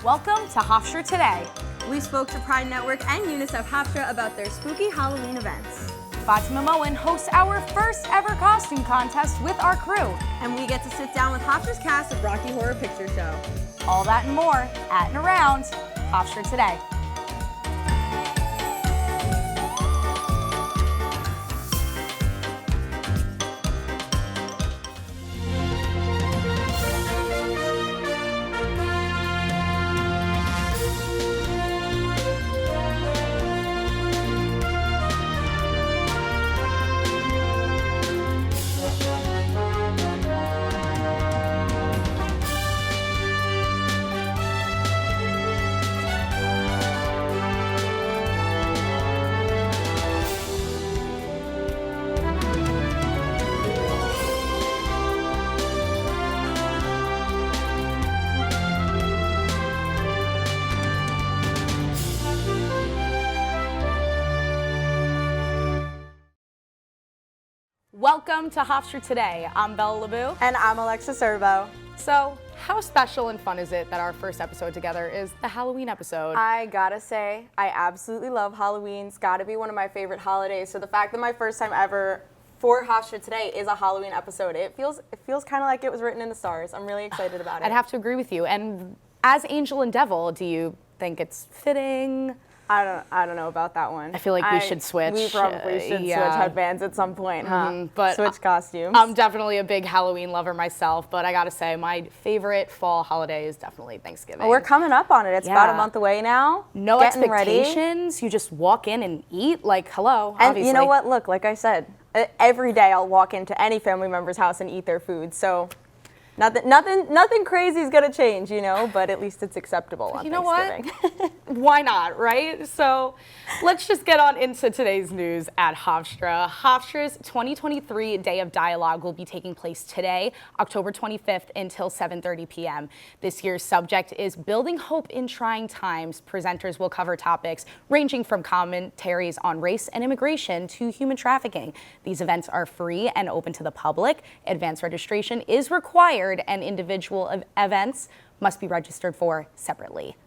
Welcome to Hofstra Today. We spoke to Pride Network and UNICEF Hofstra about their spooky Halloween events. Fatima Moen hosts our first ever costume contest with our crew. And we get to sit down with Hofstra's cast of Rocky Horror Picture Show. All that and more at and around Hofstra Today. Welcome to Hofstra Today. I'm Bella LeBou. And I'm Alexa Servo. So, how special and fun is it that our first episode together is the Halloween episode? I gotta say, I absolutely love Halloween. It's gotta be one of my favorite holidays. So the fact that my first time ever for Hofstra Today is a Halloween episode, it feels kind of like it was written in the stars. I'm really excited about it. I'd have to agree with you. And as Angel and Devil, do you think it's fitting? I don't know about that one. I feel like we should switch. We probably should switch headbands at some point, huh? But switch costumes. I'm definitely a big Halloween lover myself, but I gotta say my favorite fall holiday is definitely Thanksgiving. Well, we're coming up on it. It's about a month away now. No Getting expectations. Ready. You just walk in and eat. Like, hello. And obviously. You know what? Look, like I said, every day I'll walk into any family member's house and eat their food. So nothing crazy is gonna change, you know. But at least it's acceptable on Thanksgiving. You know what? Why not, right? So let's just get on into today's news at Hofstra. Hofstra's 2023 Day of Dialogue will be taking place today, October 25th until 7:30 p.m. This year's subject is Building Hope in Trying Times. Presenters will cover topics ranging from commentaries on race and immigration to human trafficking. These events are free and open to the public. Advance registration is required and individual events must be registered for separately.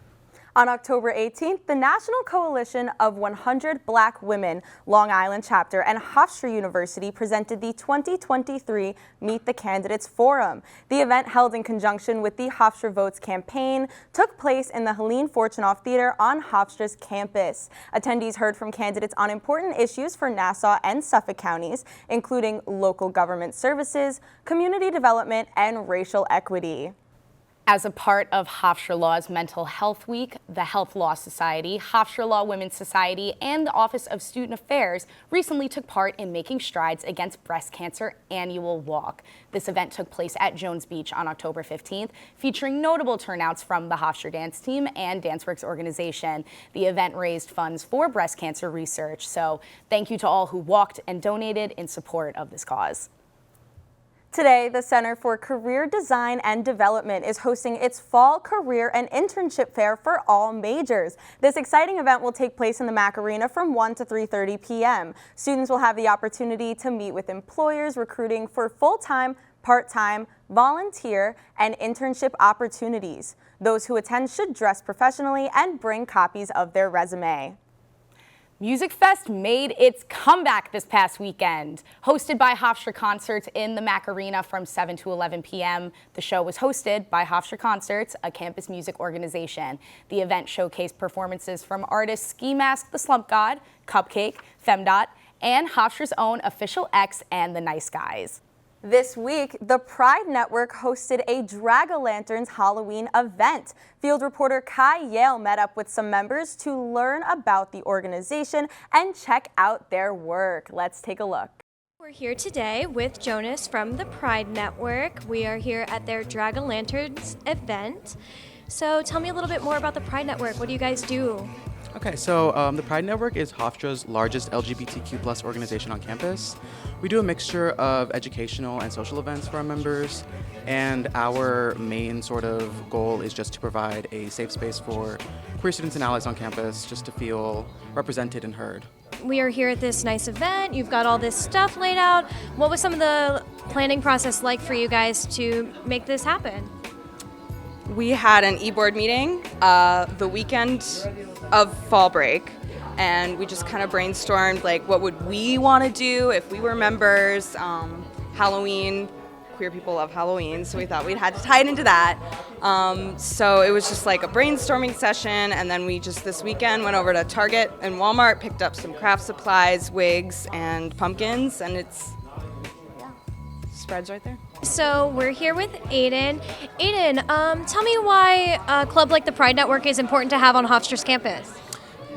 On October 18th, the National Coalition of 100 Black Women Long Island Chapter and Hofstra University presented the 2023 Meet the Candidates Forum. The event, held in conjunction with the Hofstra Votes campaign, took place in the Helene Fortunoff Theater on Hofstra's campus. Attendees heard from candidates on important issues for Nassau and Suffolk counties, including local government services, community development, and racial equity. As a part of Hofstra Law's Mental Health Week, the Health Law Society, Hofstra Law Women's Society, and the Office of Student Affairs recently took part in Making Strides Against Breast Cancer annual walk. This event took place at Jones Beach on October 15th, featuring notable turnouts from the Hofstra dance team and DanceWorks organization. The event raised funds for breast cancer research, so thank you to all who walked and donated in support of this cause. Today, the Center for Career Design and Development is hosting its Fall Career and Internship Fair for all majors. This exciting event will take place in the Mac Arena from 1 to 3:30 p.m. Students will have the opportunity to meet with employers recruiting for full-time, part-time, volunteer, and internship opportunities. Those who attend should dress professionally and bring copies of their resume. Music Fest made its comeback this past weekend. Hosted by Hofstra Concerts in the Mac Arena from 7 to 11 p.m., the show was hosted by Hofstra Concerts, a campus music organization. The event showcased performances from artists Ski Mask the Slump God, Cupcake, Femdot, and Hofstra's own Official X and the Nice Guys. This week, the Pride Network hosted a Drag-O-Lanterns Halloween event. Field reporter Kai Yale met up with some members to learn about the organization and check out their work. Let's take a look. We're here today with Jonas from the Pride Network. We are here at their Drag-O-Lanterns event. So tell me a little bit more about the Pride Network. What do you guys do? Okay, so the Pride Network is Hofstra's largest LGBTQ+ organization on campus. We do a mixture of educational and social events for our members, and our main sort of goal is just to provide a safe space for queer students and allies on campus just to feel represented and heard. We are here at this nice event. You've got all this stuff laid out. What was some of the planning process like for you guys to make this happen? We had an e-board meeting the weekend of fall break, and we just kind of brainstormed like what would we want to do if we were members. Halloween, queer people love Halloween, so we thought we'd had to tie it into that. So it was just like a brainstorming session, and then we just this weekend went over to Target and Walmart, picked up some craft supplies, wigs, and pumpkins, and spreads right there. So we're here with Aiden. Aiden, tell me why a club like the Pride Network is important to have on Hofstra's campus.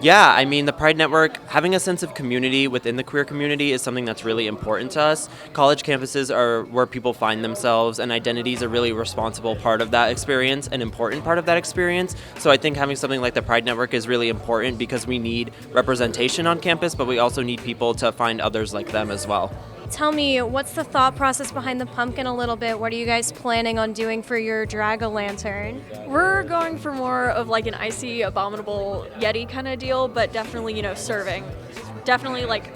Yeah, I mean, the Pride Network, having a sense of community within the queer community is something that's really important to us. College campuses are where people find themselves, and identity is a really responsible part of that experience, an important part of that experience. So I think having something like the Pride Network is really important because we need representation on campus, but we also need people to find others like them as well. Tell me, what's the thought process behind the pumpkin a little bit? What are you guys planning on doing for your drag-a-lantern? We're going for more of like an icy, abominable Yeti kind of deal, but definitely, serving. Definitely like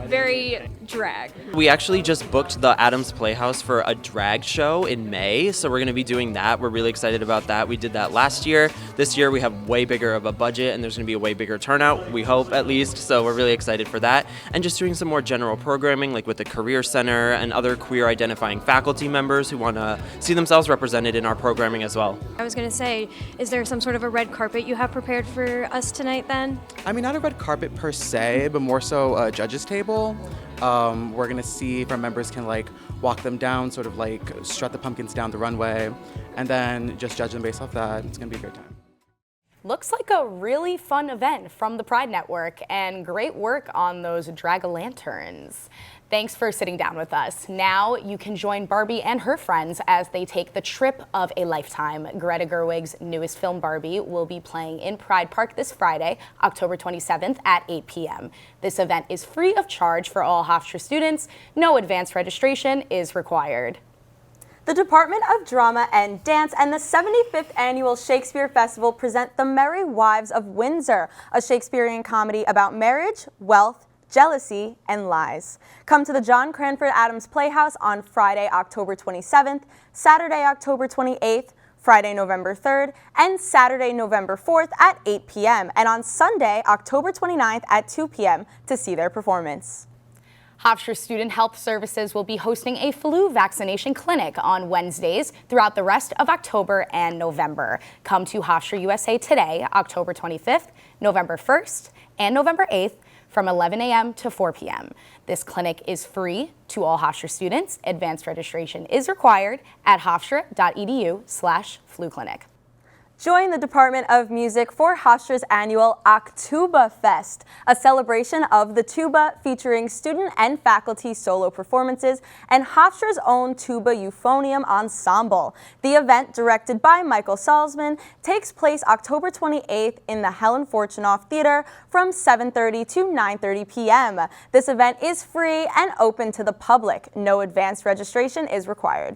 very drag. We actually just booked the Adams Playhouse for a drag show in May, so we're going to be doing that. We're really excited about that. We did that last year. This year we have way bigger of a budget, and there's going to be a way bigger turnout, we hope at least, so we're really excited for that. And just doing some more general programming, like with the Career Center and other queer identifying faculty members who want to see themselves represented in our programming as well. I was going to say, is there some sort of a red carpet you have prepared for us tonight then? I mean, not a red carpet per se, but more so a judges table. We're gonna see if our members can like walk them down, sort of like strut the pumpkins down the runway, and then just judge them based off that. It's gonna be a great time. Looks like a really fun event from the Pride Network, and great work on those drag-a-lanterns. Thanks for sitting down with us. Now you can join Barbie and her friends as they take the trip of a lifetime. Greta Gerwig's newest film, Barbie, will be playing in Pride Park this Friday, October 27th at 8 p.m. This event is free of charge for all Hofstra students. No advance registration is required. The Department of Drama and Dance and the 75th Annual Shakespeare Festival present The Merry Wives of Windsor, a Shakespearean comedy about marriage, wealth, jealousy, and lies. Come to the John Cranford Adams Playhouse on Friday, October 27th, Saturday, October 28th, Friday, November 3rd, and Saturday, November 4th at 8 p.m., and on Sunday, October 29th at 2 p.m. to see their performance. Hofstra Student Health Services will be hosting a flu vaccination clinic on Wednesdays throughout the rest of October and November. Come to Hofstra USA today, October 25th, November 1st, and November 8th from 11 a.m. to 4 p.m. This clinic is free to all Hofstra students. Advanced registration is required at hofstra.edu/flu clinic. Join the Department of Music for Hofstra's annual Octuba Fest, a celebration of the tuba featuring student and faculty solo performances and Hofstra's own tuba euphonium ensemble. The event, directed by Michael Salzman, takes place October 28th in the Helen Fortunoff Theater from 7:30 to 9:30 p.m. This event is free and open to the public. No advanced registration is required.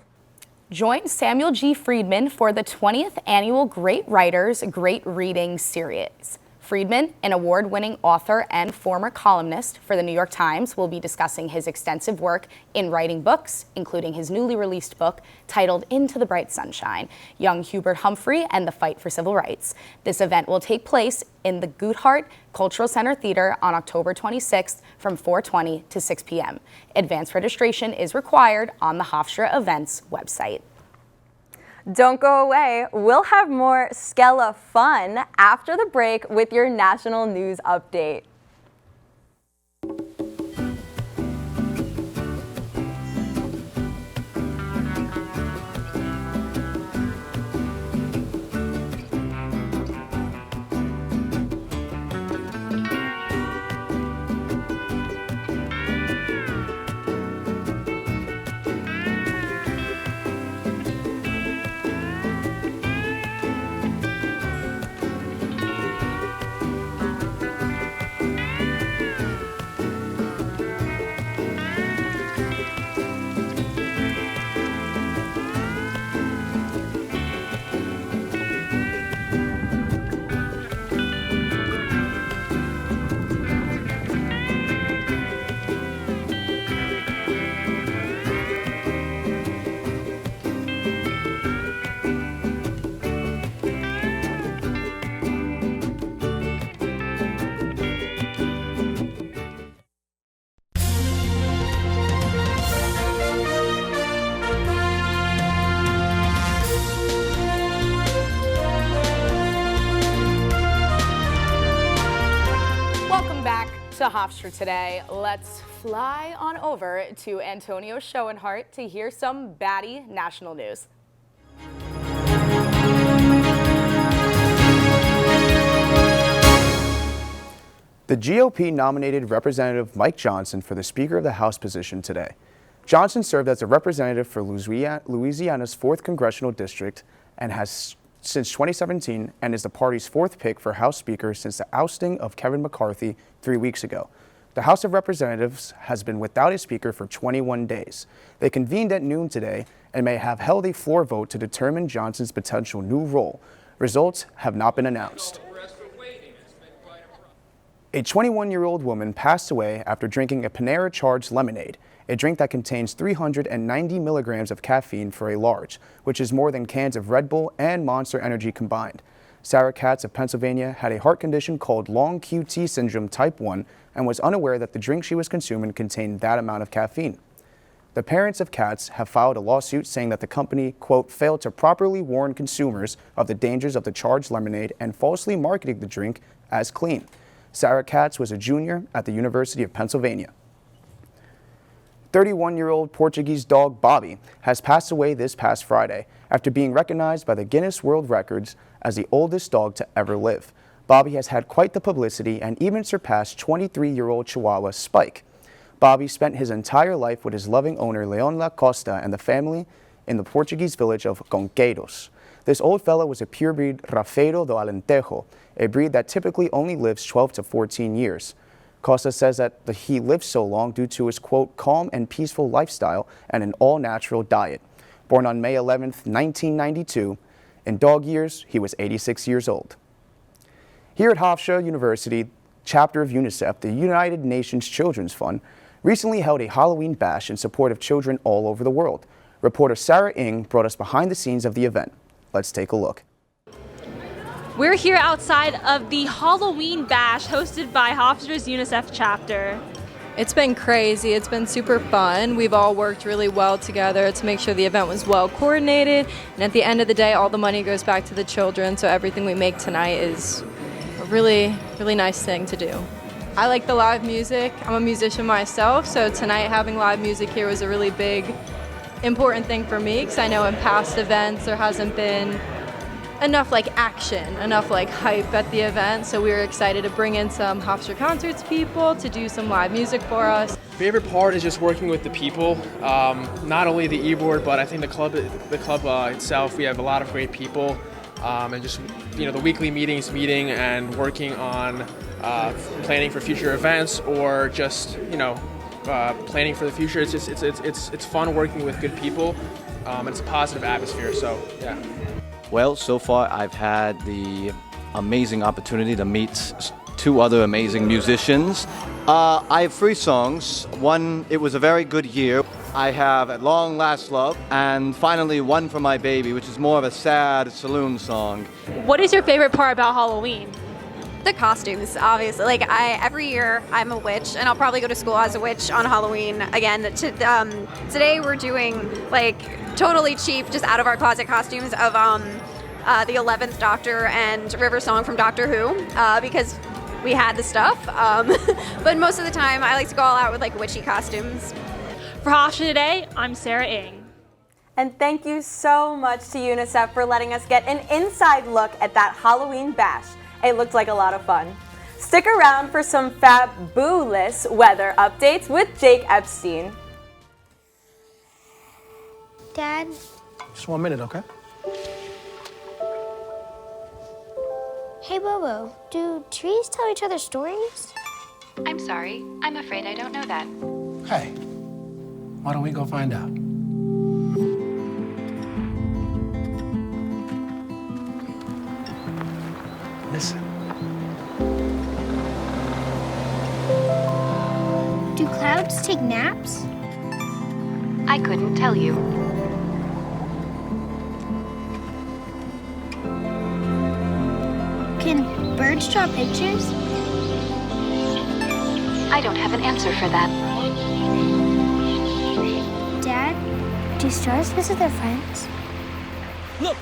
Join Samuel G. Friedman for the 20th Annual Great Writers, Great Reading Series. Friedman, an award-winning author and former columnist for the New York Times, will be discussing his extensive work in writing books, including his newly released book titled Into the Bright Sunshine, Young Hubert Humphrey and the Fight for Civil Rights. This event will take place in the Guthart Cultural Center Theater on October 26th from 4:20 to 6 p.m. Advanced registration is required on the Hofstra Events website. Don't go away. We'll have more Skella fun after the break with your national news update. to Hofstra today. Let's fly on over to Antonio Schoenhart to hear some batty national news. The GOP nominated Representative Mike Johnson for the Speaker of the House position today. Johnson served as a representative for Louisiana's 4th Congressional District and has since 2017 and is the party's 4th pick for House Speaker since the ousting of Kevin McCarthy 3 weeks ago. The House of Representatives has been without a speaker for 21 days. They convened at noon today and may have held a floor vote to determine Johnson's potential new role. Results have not been announced. A 21-year-old woman passed away after drinking a Panera-charged lemonade, a drink that contains 390 milligrams of caffeine for a large, which is more than cans of Red Bull and Monster Energy combined. Sarah Katz of Pennsylvania had a heart condition called long QT syndrome type 1 and was unaware that the drink she was consuming contained that amount of caffeine. The parents of Katz have filed a lawsuit saying that the company, quote, failed to properly warn consumers of the dangers of the charged lemonade and falsely marketed the drink as clean. Sarah Katz was a junior at the University of Pennsylvania. 31-year-old Portuguese dog Bobby has passed away this past Friday after being recognized by the Guinness World Records as the oldest dog to ever live. Bobby has had quite the publicity and even surpassed 23-year-old Chihuahua Spike. Bobby spent his entire life with his loving owner Leon La Costa and the family in the Portuguese village of Conqueiros. This old fellow was a purebred Rafeiro do Alentejo, a breed that typically only lives 12 to 14 years. Costa says that he lived so long due to his, quote, calm and peaceful lifestyle and an all-natural diet. Born on May 11, 1992, in dog years, he was 86 years old. Here at Hofstra University, chapter of UNICEF, the United Nations Children's Fund, recently held a Halloween bash in support of children all over the world. Reporter Sarah Ng brought us behind the scenes of the event. Let's take a look. We're here outside of the Halloween bash hosted by Hofstra's UNICEF chapter. It's been crazy. It's been super fun. We've all worked really well together to make sure the event was well coordinated. And at the end of the day, all the money goes back to the children. So everything we make tonight is a really, really nice thing to do. I like the live music. I'm a musician myself. So tonight having live music here was a really big, important thing for me because I know in past events there hasn't been enough action, enough hype at the event, so we were excited to bring in some Hofstra Concerts people to do some live music for us. Favorite part is just working with the people, not only the e-board, but I think the club itself. We have a lot of great people, and just the weekly meeting and working on planning for future events or just planning for the future. It's fun working with good people, and it's a positive atmosphere. So yeah. Well, so far I've had the amazing opportunity to meet 2 other amazing musicians. I have 3 songs. One, It Was a Very Good Year. I have At Long Last Love, and finally One for My Baby, which is more of a sad saloon song. What is your favorite part about Halloween? The costumes, obviously. Every year I'm a witch, and I'll probably go to school as a witch on Halloween again. Today we're doing totally cheap, just out of our closet costumes of the 11th Doctor and River Song from Doctor Who, because we had the stuff. But most of the time I like to go all out with witchy costumes. For Hofstra Today, I'm Sarah Ng. And thank you so much to UNICEF for letting us get an inside look at that Halloween bash. It looked like a lot of fun. Stick around for some fabulous weather updates with Jake Epstein. Dad? Just 1 minute, okay? Hey, Bobo, do trees tell each other stories? I'm sorry. I'm afraid I don't know that. Hey, why don't we go find out? Listen. Do clouds take naps? I couldn't tell you. Can birds draw pictures? I don't have an answer for that. Dad, do stars visit their friends? Look!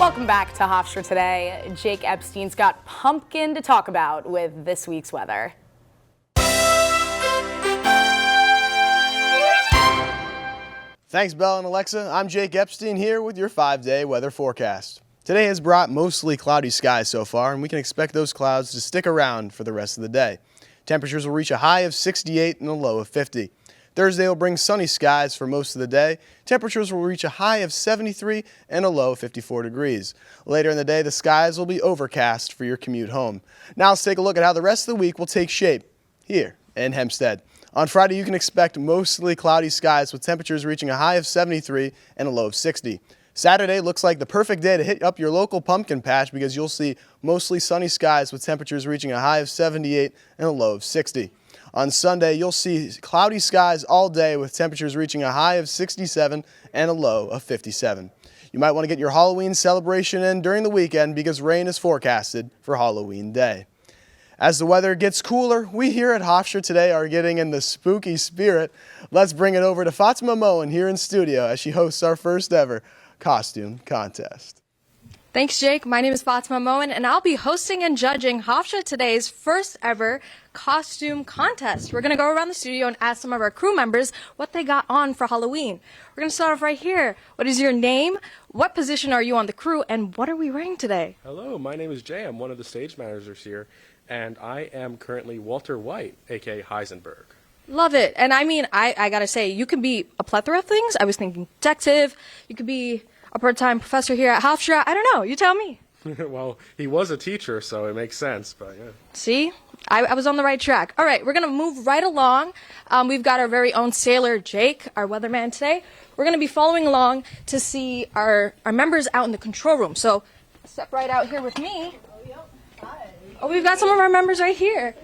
Welcome back to Hofstra Today. Jake Epstein's got pumpkin to talk about with this week's weather. Thanks, Belle and Alexa. I'm Jake Epstein here with your 5-day weather forecast. Today has brought mostly cloudy skies so far, and we can expect those clouds to stick around for the rest of the day. Temperatures will reach a high of 68 and a low of 50. Thursday will bring sunny skies for most of the day. Temperatures will reach a high of 73 and a low of 54 degrees. Later in the day, the skies will be overcast for your commute home. Now let's take a look at how the rest of the week will take shape here in Hempstead. On Friday, you can expect mostly cloudy skies with temperatures reaching a high of 73 and a low of 60. Saturday looks like the perfect day to hit up your local pumpkin patch because you'll see mostly sunny skies with temperatures reaching a high of 78 and a low of 60. On Sunday, you'll see cloudy skies all day with temperatures reaching a high of 67 and a low of 57. You might want to get your Halloween celebration in during the weekend because rain is forecasted for Halloween Day. As the weather gets cooler, we here at Hofstra Today are getting in the spooky spirit. Let's bring it over to Fatima Moen here in studio as she hosts our first ever costume contest. Thanks, Jake. My name is Fatima Moen, and I'll be hosting and judging Hofstra Today's first ever costume contest. We're going to go around the studio and ask some of our crew members what they got on for Halloween. We're going to start off right here. What is your name? What position are you on the crew? And what are we wearing today? Hello, my name is Jay. I'm one of the stage managers here, and I am currently Walter White, a.k.a. Heisenberg. Love it. And I mean, I got to say, you can be a plethora of things. I was thinking detective. You could be a part-time professor here at Hofstra. I don't know. You tell me. Well, he was a teacher, so it makes sense, but yeah. See? I was on the right track. All right, we're going to move right along. We've got our very own sailor, Jake, our weatherman today. We're going to be following along to see our members out in the control room. So step right out here with me. Oh, we've got some of our members right here.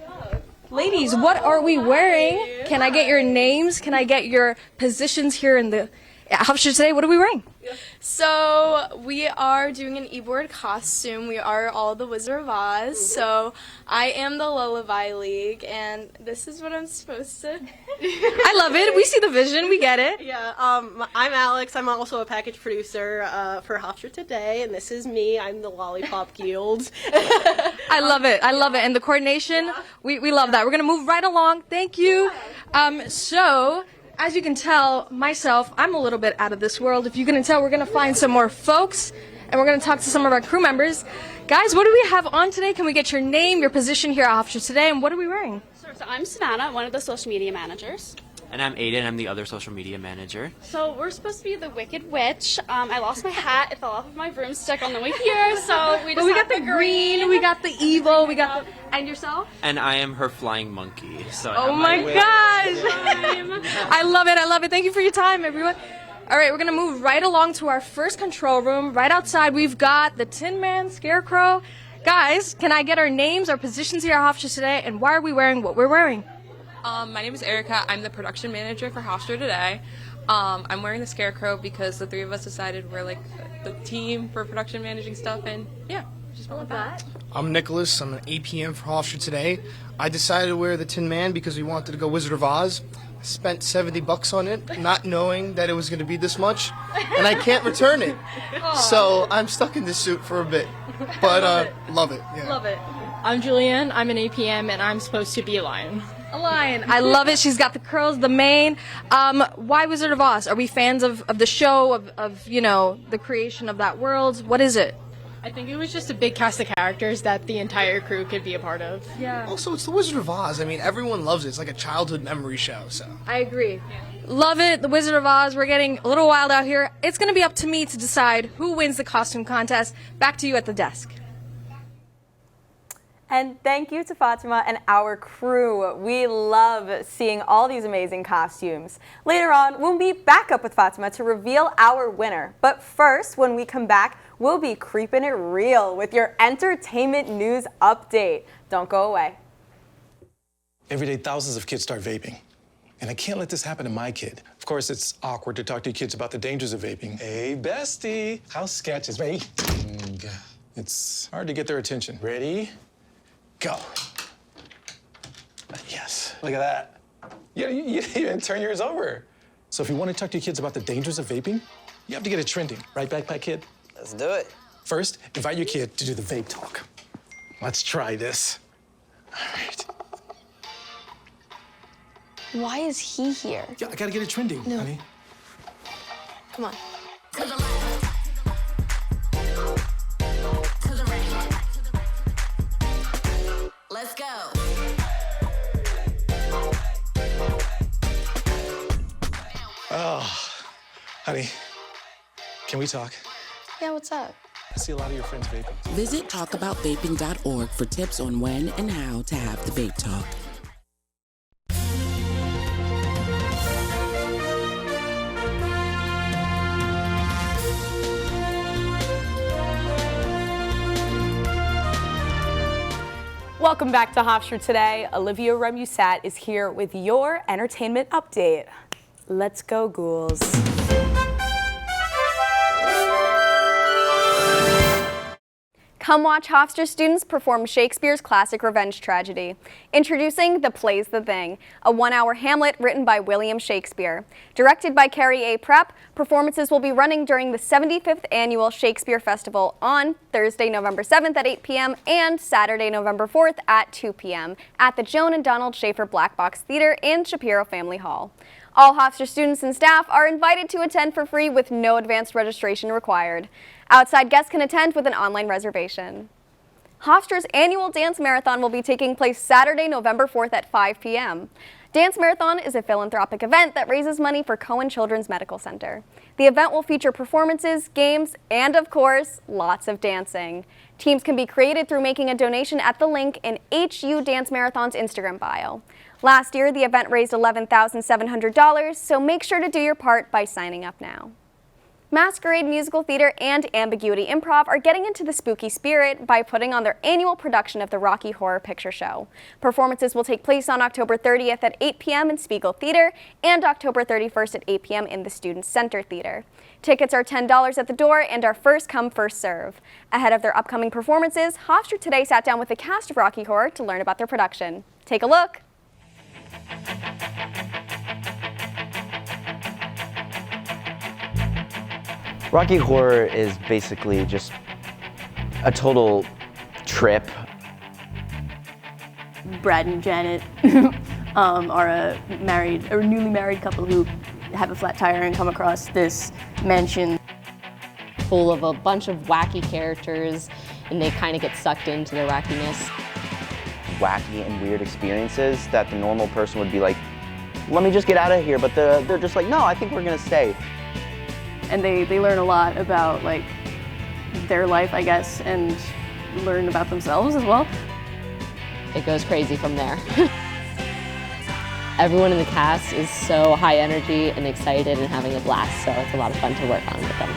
Ladies, what are we wearing? Can I get your names? Can I get your positions here in the Hofstra Today? What are we wearing? So we are doing an e-board costume. We are all the Wizard of Oz. So I am the Lullaby League, and this is what I'm supposed to. I love it. We see the vision. We get it. Yeah. I'm Alex. I'm also a package producer for Hofstra Today, and this is me. I'm the Lollipop Guild. I love it. I love it. And the coordination, we love that. We're going to move right along. Thank you. So, as you can tell, myself, I'm a little bit out of this world. If you can tell, we're going to find some more folks, and we're going to talk to some of our crew members. Guys, what do we have on today? Can we get your name, your position here at Hofstra Today, and what are we wearing? Sure. So I'm Savannah, one of the social media managers. And I'm Aiden, I'm the other social media manager. So we're supposed to be the Wicked Witch. I lost my hat. It fell off of my broomstick on the way here, so we just got the green, we got the evil, we got the... And yourself? And I am her flying monkey. So oh my gosh! I love it, I love it. Thank you for your time, everyone. All right, we're going to move right along to our first control room. Right outside, we've got the Tin Man, Scarecrow. Guys, can I get our names, our positions here at Hofstra Today, and why are we wearing what we're wearing? My name is Erica. I'm the production manager for Hofstra Today. I'm wearing the Scarecrow because the three of us decided we're like the team for production managing stuff, and yeah, just went with that. I'm Nicholas. I'm an APM for Hofstra Today. I decided to wear the Tin Man because we wanted to go Wizard of Oz. I spent $70 on it, not knowing that it was going to be this much, and I can't return it. So I'm stuck in this suit for a bit, but love it. Yeah. Love it. I'm Julianne. I'm an APM, and I'm supposed to be a lion. A lion. I love it. She's got the curls, the mane. Why Wizard of Oz? Are we fans of the show, of you know, the creation of that world? What is it? I think it was just a big cast of characters that the entire crew could be a part of. Yeah. Also, it's the Wizard of Oz. I mean, everyone loves it. It's like a childhood memory show, so. I agree. Love it. The Wizard of Oz. We're getting a little wild out here. It's going to be up to me to decide who wins the costume contest. Back to you at the desk. And thank you to Fatima and our crew. We love seeing all these amazing costumes. Later on, we'll be back up with Fatima to reveal our winner. But first, when we come back, we'll be creeping it real with your entertainment news update. Don't go away. Every day, thousands of kids start vaping. And I can't let this happen to my kid. Of course, it's awkward to talk to your kids about the dangers of vaping. Hey, bestie, how sketch is me? It's hard to get their attention. Ready? Go. Yes, look at that. You even turn yours over. So if you want to talk to your kids about the dangers of vaping, you have to get it trending. Right, Backpack Kid? Let's do it. First, invite your kid to do the vape talk. Let's try this. All right. Why is he here? Yeah, I gotta get it trending, honey. Come on. Let's go. Oh, honey, can we talk? Yeah, what's up? I see a lot of your friends vaping. Visit talkaboutvaping.org for tips on when and how to have the vape talk. Welcome back to Hofstra Today. Olivia Remusat is here with your entertainment update. Let's go, ghouls. Come watch Hofstra students perform Shakespeare's classic revenge tragedy. Introducing The Play's the Thing, a one-hour Hamlet written by William Shakespeare. Directed by Carrie A. Prep, performances will be running during the 75th Annual Shakespeare Festival on Thursday, November 7th at 8 p.m. and Saturday, November 4th at 2 p.m. at the Joan and Donald Schaefer Black Box Theater and Shapiro Family Hall. All Hofstra students and staff are invited to attend for free with no advanced registration required. Outside guests can attend with an online reservation. Hofstra's annual dance marathon will be taking place Saturday, November 4th at 5 p.m. Dance Marathon is a philanthropic event that raises money for Cohen Children's Medical Center. The event will feature performances, games, and of course, lots of dancing. Teams can be created through making a donation at the link in HU Dance Marathon's Instagram bio. Last year, the event raised $11,700, so make sure to do your part by signing up now. Masquerade Musical Theater and Ambiguity Improv are getting into the spooky spirit by putting on their annual production of the Rocky Horror Picture Show. Performances will take place on October 30th at 8 p.m. in Spiegel Theater and October 31st at 8 p.m. in the Student Center Theater. Tickets are $10 at the door and are first come, first serve. Ahead of their upcoming performances, Hofstra Today sat down with the cast of Rocky Horror to learn about their production. Take a look. Rocky Horror is basically just a total trip. Brad and Janet are a newly married couple who have a flat tire and come across this mansion full of a bunch of wacky characters, and they kind of get sucked into their wackiness. Wacky and weird experiences that the normal person would be like, let me just get out of here, but they're just like, no, I think we're gonna stay. And they learn a lot about like their life, I guess, and learn about themselves as well. It goes crazy from there. Everyone in the cast is so high energy and excited and having a blast, so it's a lot of fun to work on with them.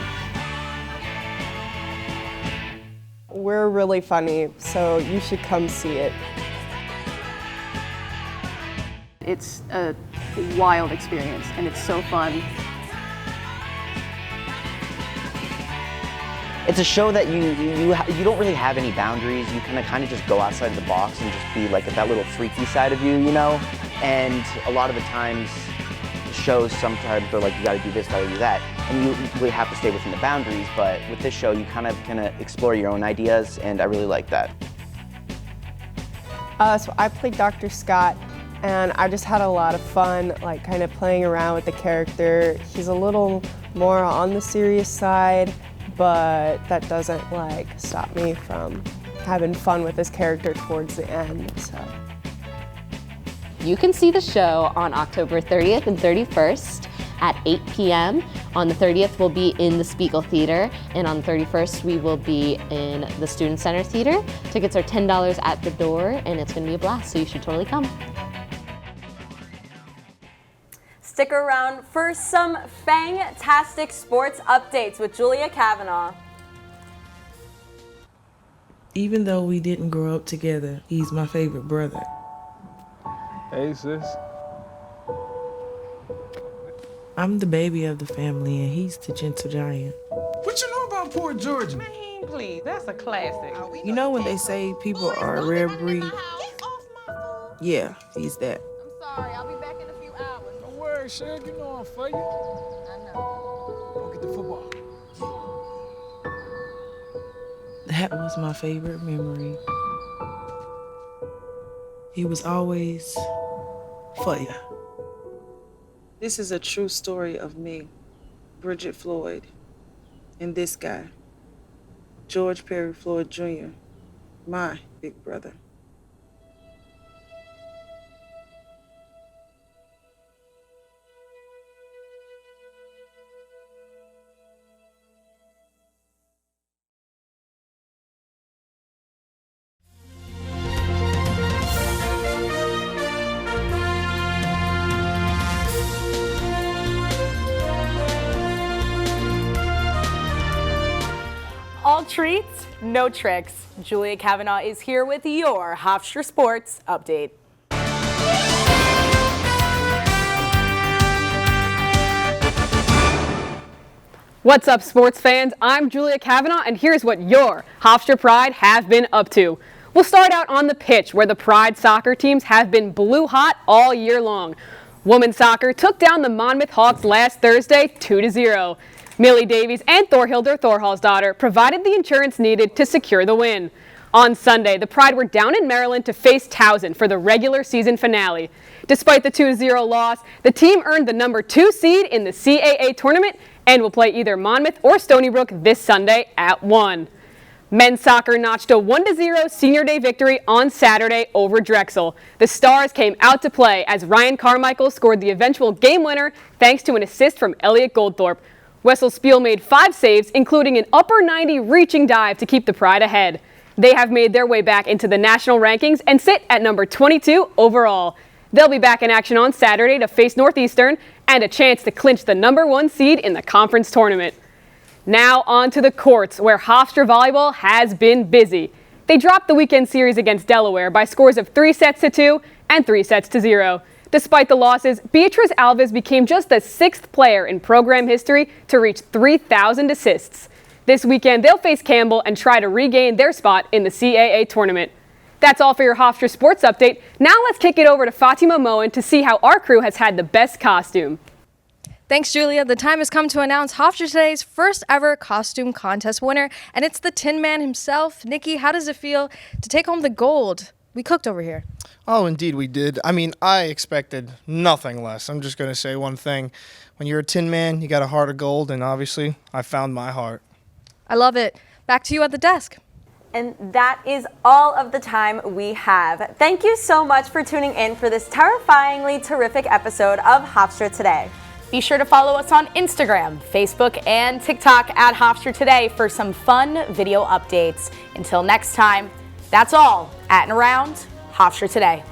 We're really funny, so you should come see it. It's a wild experience, and it's so fun. It's a show that you don't really have any boundaries. You kind of just go outside the box and just be like that little freaky side of you, you know? And a lot of the times, shows sometimes they're like, you gotta do this, gotta do that. And you really have to stay within the boundaries, but with this show, you kind of explore your own ideas, and I really like that. So I played Dr. Scott, and I just had a lot of fun, like kind of playing around with the character. He's a little more on the serious side, but that doesn't like stop me from having fun with this character towards the end, so. You can see the show on October 30th and 31st at 8 p.m. On the 30th, we'll be in the Spiegel Theater, and on the 31st, we will be in the Student Center Theater. Tickets are $10 at the door, and it's gonna be a blast, so you should totally come. Stick around for some fantastic sports updates with Julia Kavanaugh. Even though we didn't grow up together, he's my favorite brother. Hey, sis. I'm the baby of the family, and he's the gentle giant. What you know about Port Georgia? Man, please, that's a classic. You know when they say people are a rare breed? Yeah, he's that. Sorry, I'll be back in a few hours. Don't worry, Shaq. You know I'm for you. I know. Go get the football. That was my favorite memory. He was always for you. This is a true story of me, Bridget Floyd, and this guy, George Perry Floyd Jr., my big brother. All treats, no tricks. Julia Kavanaugh is here with your Hofstra Sports update. What's up, sports fans? I'm Julia Kavanaugh, and here's what your Hofstra Pride have been up to. We'll start out on the pitch, where the Pride soccer teams have been blue hot all year long. Women's soccer took down the Monmouth Hawks last Thursday 2-0. Millie Davies and Thorhildur Thorhallsdottir provided the insurance needed to secure the win. On Sunday, the Pride were down in Maryland to face Towson for the regular season finale. Despite the 2-0 loss, the team earned the number 2 seed in the CAA tournament and will play either Monmouth or Stony Brook this Sunday at 1. Men's soccer notched a 1-0 senior day victory on Saturday over Drexel. The Stars came out to play as Ryan Carmichael scored the eventual game winner thanks to an assist from Elliot Goldthorpe. Wessel Spiel made 5 saves, including an upper 90 reaching dive to keep the Pride ahead. They have made their way back into the national rankings and sit at number 22 overall. They'll be back in action on Saturday to face Northeastern and a chance to clinch the number 1 seed in the conference tournament. Now on to the courts, where Hofstra volleyball has been busy. They dropped the weekend series against Delaware by scores of 3-2 and 3-0. Despite the losses, Beatrice Alves became just the 6th player in program history to reach 3,000 assists. This weekend, they'll face Campbell and try to regain their spot in the CAA tournament. That's all for your Hofstra Sports Update. Now let's kick it over to Fatima Moen to see how our crew has had the best costume. Thanks, Julia. The time has come to announce Hofstra Today's first ever costume contest winner, and it's the Tin Man himself. Nikki, how does it feel to take home the gold? We cooked over here. Oh, indeed we did. I mean, I expected nothing less. I'm just going to say one thing. When you're a Tin Man, you got a heart of gold, and obviously, I found my heart. I love it. Back to you at the desk. And that is all of the time we have. Thank you so much for tuning in for this terrifyingly terrific episode of Hofstra Today. Be sure to follow us on Instagram, Facebook, and TikTok at Hofstra Today for some fun video updates. Until next time, that's all at and around Hofstra Today.